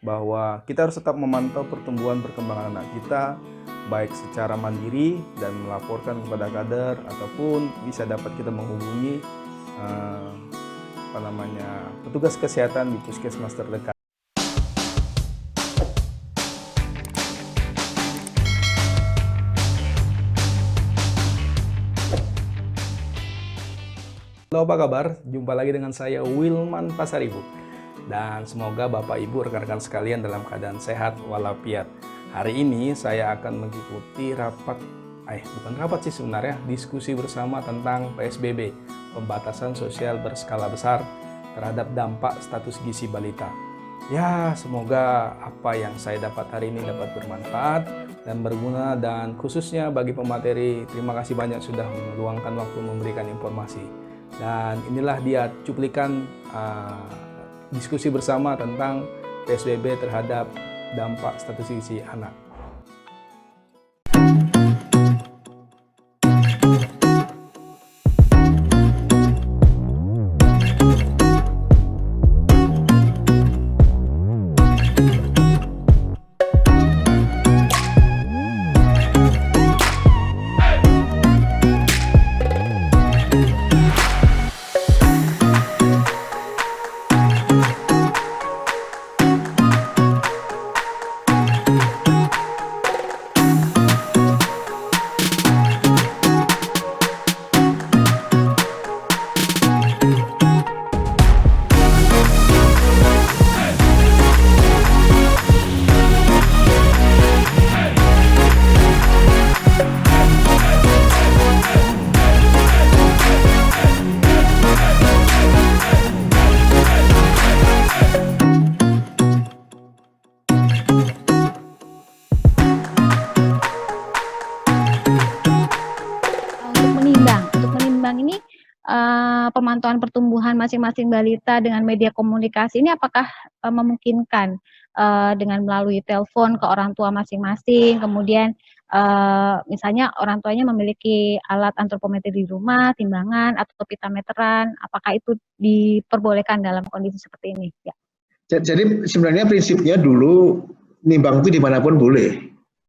bahwa kita harus tetap memantau pertumbuhan perkembangan anak kita, baik secara mandiri dan melaporkan kepada kader ataupun bisa dapat kita menghubungi petugas kesehatan di puskesmas terdekat. Halo, apa kabar? Jumpa lagi dengan saya Wilman Pasaribu. Dan semoga Bapak Ibu rekan-rekan sekalian dalam keadaan sehat walafiat. Hari ini saya akan mengikuti diskusi bersama tentang PSBB, pembatasan sosial berskala besar terhadap dampak status gizi balita. Ya, semoga apa yang saya dapat hari ini dapat bermanfaat dan berguna, dan khususnya bagi pemateri, terima kasih banyak sudah meluangkan waktu memberikan informasi. Dan inilah dia cuplikan diskusi bersama tentang PSBB terhadap dampak status gizi anak. Ini pemantauan pertumbuhan masing-masing balita dengan media komunikasi ini apakah memungkinkan dengan melalui telepon ke orang tua masing-masing, kemudian misalnya orang tuanya memiliki alat antropometri di rumah, timbangan atau pita meteran, apakah itu diperbolehkan dalam kondisi seperti ini? Ya. Jadi sebenarnya prinsipnya dulu nimbang itu dimanapun boleh,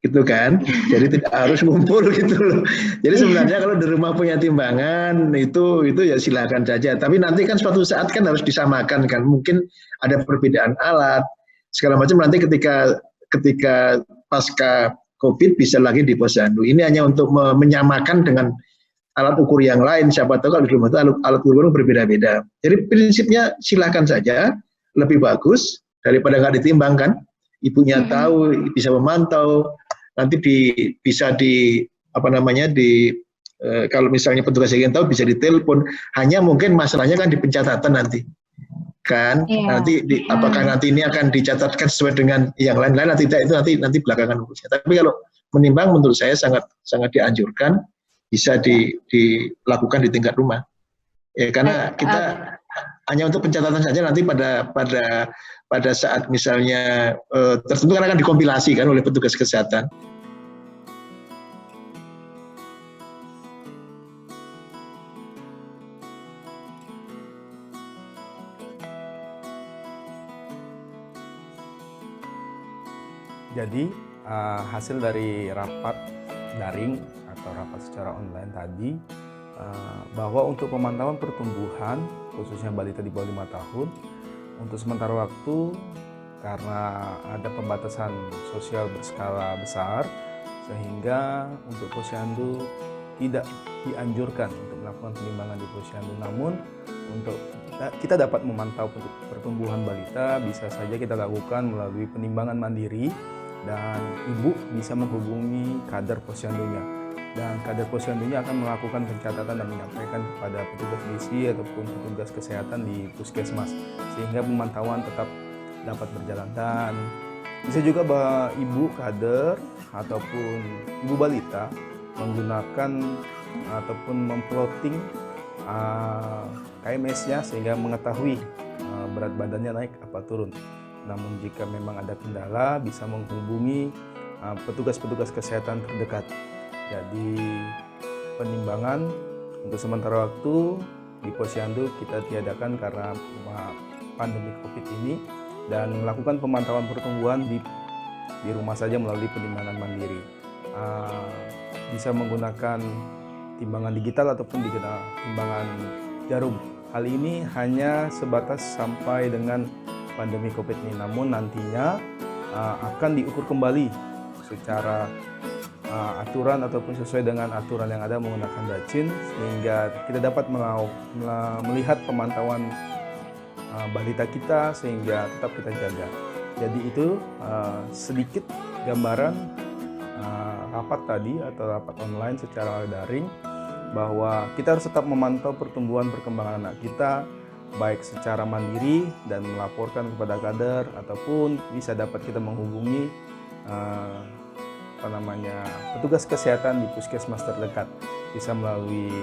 gitu kan. Jadi tidak harus ngumpul gitu loh. Jadi sebenarnya kalau di rumah punya timbangan itu ya silakan saja. Tapi nanti kan suatu saat kan harus disamakan kan. Mungkin ada perbedaan alat segala macam, nanti ketika pasca COVID bisa lagi di posyandu. Ini hanya untuk menyamakan dengan alat ukur yang lain. Siapa tahu kalau di rumah itu alat ukur berbeda-beda. Jadi prinsipnya silakan saja, lebih bagus daripada nggak ditimbangkan. Ibunya tahu, bisa memantau, nanti kalau misalnya petugas yang tahu bisa ditelepon. Hanya mungkin masalahnya kan di pencatatan nanti kan. Nanti apakah nanti ini akan dicatatkan sesuai dengan yang lain-lain, tidak, itu nanti belakangan urusnya. Tapi kalau menimbang menurut saya sangat dianjurkan, bisa dilakukan di tingkat rumah ya, karena kita hanya untuk pencatatan saja. Nanti pada saat misalnya tertentu kan akan dikompilasi kan oleh petugas kesehatan. Jadi hasil dari rapat daring atau rapat secara online tadi, bahwa untuk pemantauan pertumbuhan khususnya balita di bawah 5 tahun untuk sementara waktu, karena ada pembatasan sosial berskala besar, sehingga untuk posyandu tidak dianjurkan untuk melakukan penimbangan di posyandu. Namun untuk kita dapat memantau pertumbuhan balita, bisa saja kita lakukan melalui penimbangan mandiri, dan ibu bisa menghubungi kader posyandunya, dan kader posyandunya akan melakukan pencatatan dan menyampaikan kepada petugas gizi ataupun petugas kesehatan di puskesmas, sehingga pemantauan tetap dapat berjalan. Dan bisa juga ibu kader ataupun ibu balita menggunakan ataupun memplotting KMS-nya sehingga mengetahui berat badannya naik apa turun. Namun jika memang ada kendala, bisa menghubungi petugas-petugas kesehatan terdekat. Jadi penimbangan untuk sementara waktu di posyandu kita tiadakan karena pandemi COVID ini, dan melakukan pemantauan pertumbuhan di rumah saja melalui penimbangan mandiri. Bisa menggunakan timbangan digital ataupun timbangan jarum. Hal ini hanya sebatas sampai dengan pandemi COVID ini, namun nantinya akan diukur kembali secara aturan ataupun sesuai dengan aturan yang ada menggunakan Dacin, sehingga kita dapat melihat pemantauan balita kita sehingga tetap kita jaga. Jadi itu sedikit gambaran rapat tadi atau rapat online secara daring, bahwa kita harus tetap memantau pertumbuhan perkembangan anak kita baik secara mandiri dan melaporkan kepada kader, ataupun bisa dapat kita menghubungi petugas kesehatan di puskesmas terdekat, bisa melalui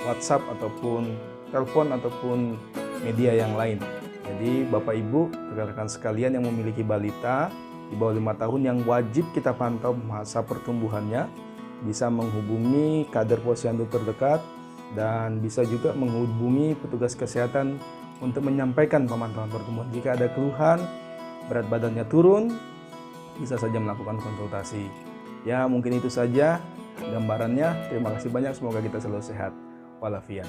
WhatsApp ataupun telepon ataupun media yang lain. Jadi Bapak Ibu, rekan-rekan sekalian yang memiliki balita di bawah 5 tahun yang wajib kita pantau masa pertumbuhannya, bisa menghubungi kader posyandu terdekat dan bisa juga menghubungi petugas kesehatan untuk menyampaikan pemantauan pertumbuhan. Jika ada keluhan, berat badannya turun, bisa saja melakukan konsultasi. Ya, mungkin itu saja gambarannya. Terima kasih banyak, semoga kita selalu sehat walafiat.